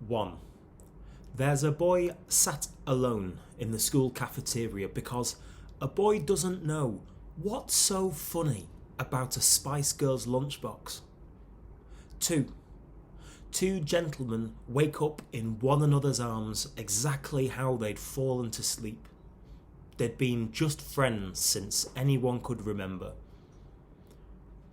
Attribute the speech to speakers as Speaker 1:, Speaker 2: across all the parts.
Speaker 1: 1. There's a boy sat alone in the school cafeteria because a boy doesn't know what's so funny about a Spice Girls lunchbox. 2. Two gentlemen wake up in one another's arms exactly how they'd fallen to sleep. They'd been just friends since anyone could remember.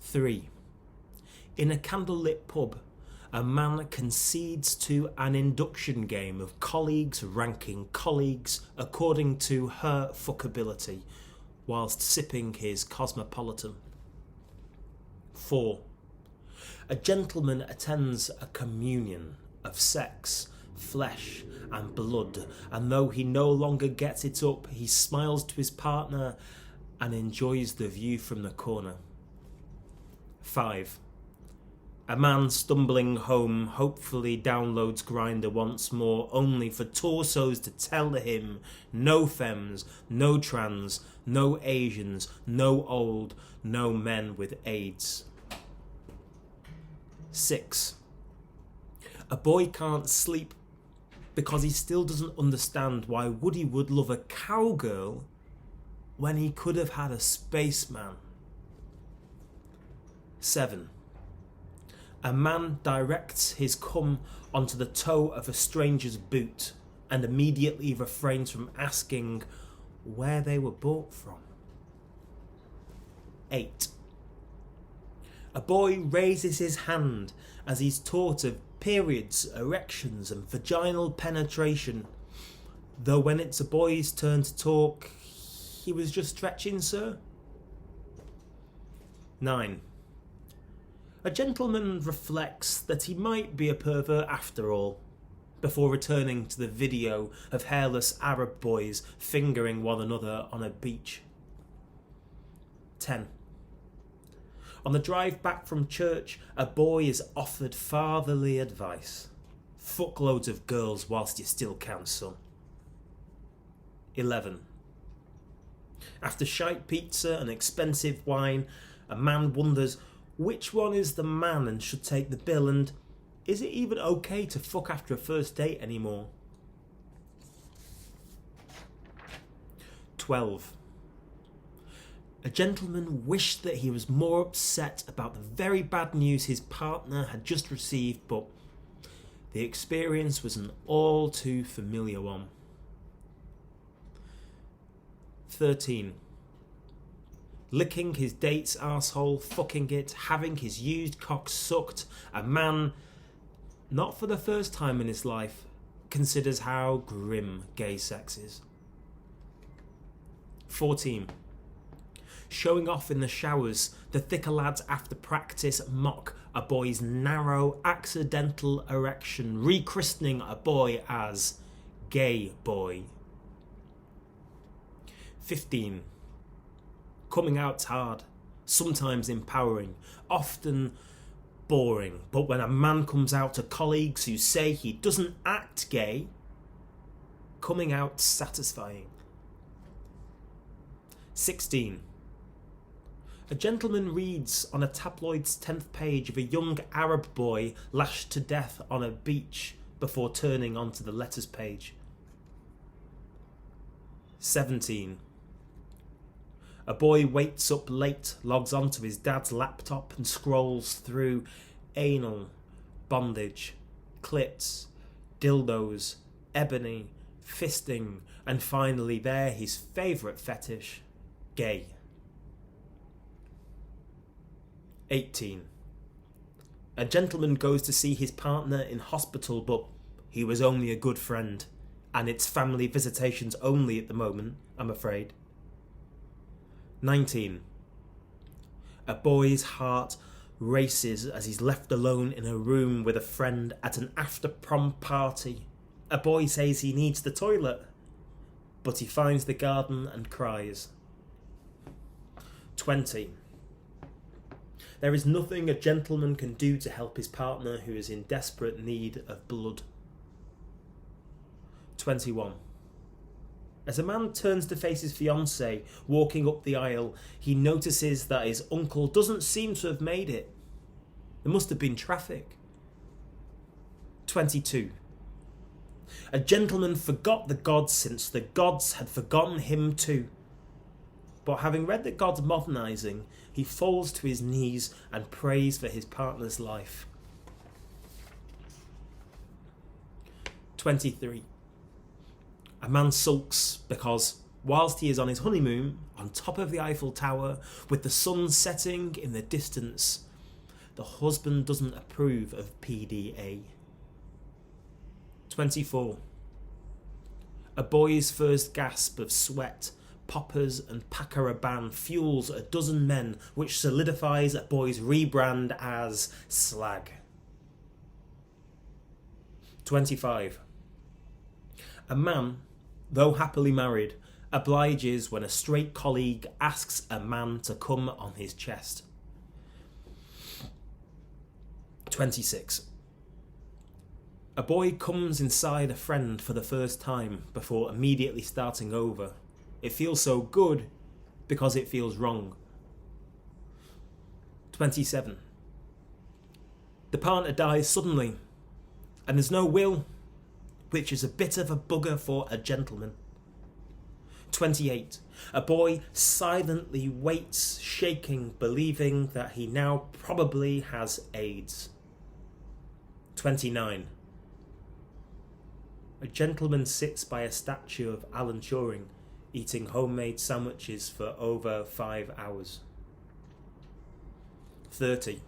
Speaker 1: 3. In a candlelit pub, a man concedes to an induction game of colleagues ranking colleagues according to her fuckability, whilst sipping his Cosmopolitan. 4. A gentleman attends a communion of sex, flesh and blood, and though he no longer gets it up, he smiles to his partner and enjoys the view from the corner. 5. A man stumbling home hopefully downloads Grindr once more, only for torsos to tell him no femmes, no trans, no Asians, no old, no men with AIDS. 6. A boy can't sleep because he still doesn't understand why Woody would love a cowgirl when he could have had a spaceman. 7. A man directs his cum onto the toe of a stranger's boot and immediately refrains from asking where they were bought from. 8. A boy raises his hand as he's taught of periods, erections and vaginal penetration, though when it's a boy's turn to talk, he was just stretching, sir. 9. A gentleman reflects that he might be a pervert after all, before returning to the video of hairless Arab boys fingering one another on a beach. 10. On the drive back from church, a boy is offered fatherly advice. Fuck loads of girls whilst you still can, son. 11. After shite pizza and expensive wine, a man wonders which one is the man and should take the bill, and is it even okay to fuck after a first date anymore? 12. A gentleman wished that he was more upset about the very bad news his partner had just received, but the experience was an all too familiar one. 13. Licking his date's arsehole, fucking it, having his used cock sucked, a man, not for the first time in his life, considers how grim gay sex is. 14. Showing off in the showers, the thicker lads after practice mock a boy's narrow, accidental erection, rechristening a boy as gay boy. 15. Coming out's hard, sometimes empowering, often boring, but when a man comes out to colleagues who say he doesn't act gay, coming out's satisfying. 16. A gentleman reads on a tabloid's 10th page of a young Arab boy lashed to death on a beach before turning onto the letters page. 17. A boy wakes up late, logs onto his dad's laptop and scrolls through anal, bondage, clits, dildos, ebony, fisting, and finally there his favourite fetish, gay. 18. A gentleman goes to see his partner in hospital, but he was only a good friend, and it's family visitations only at the moment, I'm afraid. 19. A boy's heart races as he's left alone in a room with a friend at an after-prom party. A boy says he needs the toilet, but he finds the garden and cries. 20. There is nothing a gentleman can do to help his partner who is in desperate need of blood. 21. As a man turns to face his fiancée walking up the aisle, he notices that his uncle doesn't seem to have made it. There must have been traffic. 22. A gentleman forgot the gods since the gods had forgotten him too. But having read the gods modernising, he falls to his knees and prays for his partner's life. 23. A man sulks because, whilst he is on his honeymoon, on top of the Eiffel Tower, with the sun setting in the distance, the husband doesn't approve of PDA. 24. A boy's first gasp of sweat, poppers and Pac-a-Rabanne fuels a dozen men, which solidifies a boy's rebrand as slag. 25. A man, though happily married, obliges when a straight colleague asks a man to come on his chest. 26. A boy comes inside a friend for the first time before immediately starting over. It feels so good because it feels wrong. 27. The partner dies suddenly and there's no will, which is a bit of a bugger for a gentleman. 28. A boy silently waits, shaking, believing that he now probably has AIDS. 29. A gentleman sits by a statue of Alan Turing, eating homemade sandwiches for over 5 hours. 30.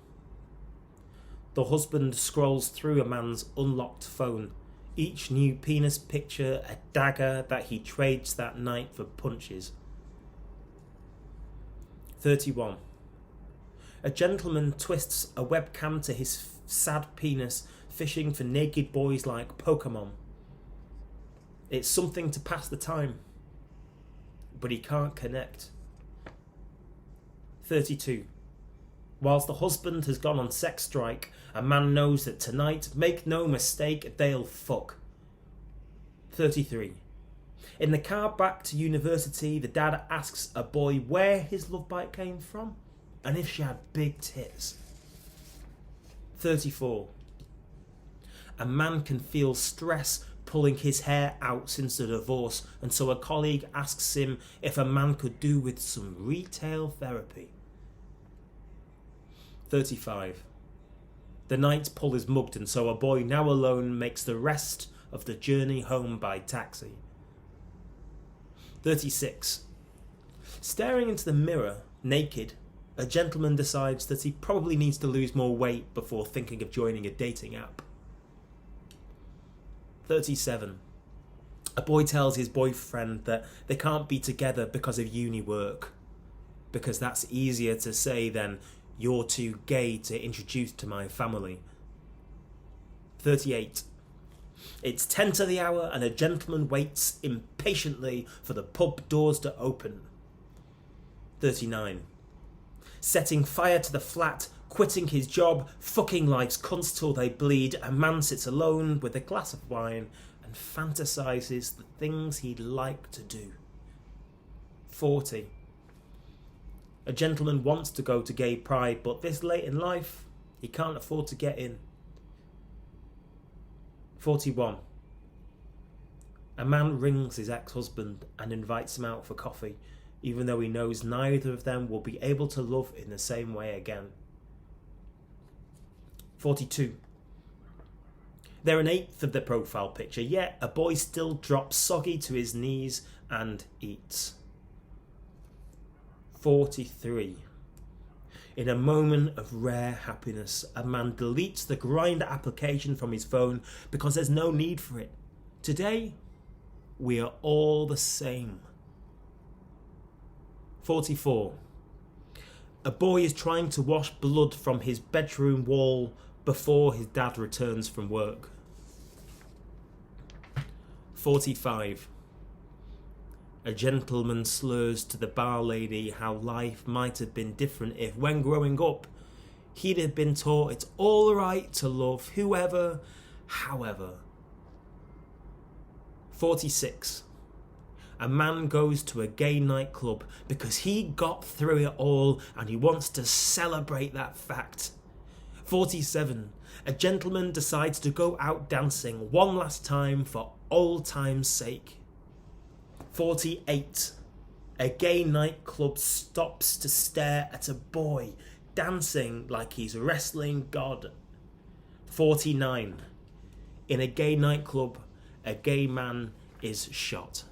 Speaker 1: The husband scrolls through a man's unlocked phone, each new penis picture a dagger that he trades that night for punches. 31. A gentleman twists a webcam to his sad penis, fishing for naked boys like Pokemon. It's something to pass the time, but he can't connect. 32. Whilst the husband has gone on sex strike, a man knows that tonight, make no mistake, they'll fuck. 33. In the car back to university, the dad asks a boy where his love bite came from and if she had big tits. 34. A man can feel stress pulling his hair out since the divorce, and so a colleague asks him if a man could do with some retail therapy. 35. The night pull is mugged, and so a boy now alone makes the rest of the journey home by taxi. 36. Staring into the mirror, naked, a gentleman decides that he probably needs to lose more weight before thinking of joining a dating app. 37. A boy tells his boyfriend that they can't be together because of uni work, because that's easier to say than "you're too gay to introduce to my family." 38. It's 10 to the hour and a gentleman waits impatiently for the pub doors to open. 39. Setting fire to the flat, quitting his job, fucking life's cunts till they bleed, a man sits alone with a glass of wine and fantasises the things he'd like to do. 40. A gentleman wants to go to gay pride, but this late in life, he can't afford to get in. 41. A man rings his ex-husband and invites him out for coffee, even though he knows neither of them will be able to love in the same way again. 42. They're an eighth of the profile picture, yet a boy still drops soggy to his knees and eats. 43. In a moment of rare happiness, a man deletes the Grindr application from his phone because there's no need for it. Today, we are all the same. 44. A boy is trying to wash blood from his bedroom wall before his dad returns from work. 45. A gentleman slurs to the bar lady how life might have been different if, when growing up, he'd have been taught it's all right to love whoever, however. 46. A man goes to a gay nightclub because he got through it all and he wants to celebrate that fact. 47. A gentleman decides to go out dancing one last time for old time's sake. 48. A gay nightclub stops to stare at a boy dancing like he's wrestling God. 49. In a gay nightclub, a gay man is shot.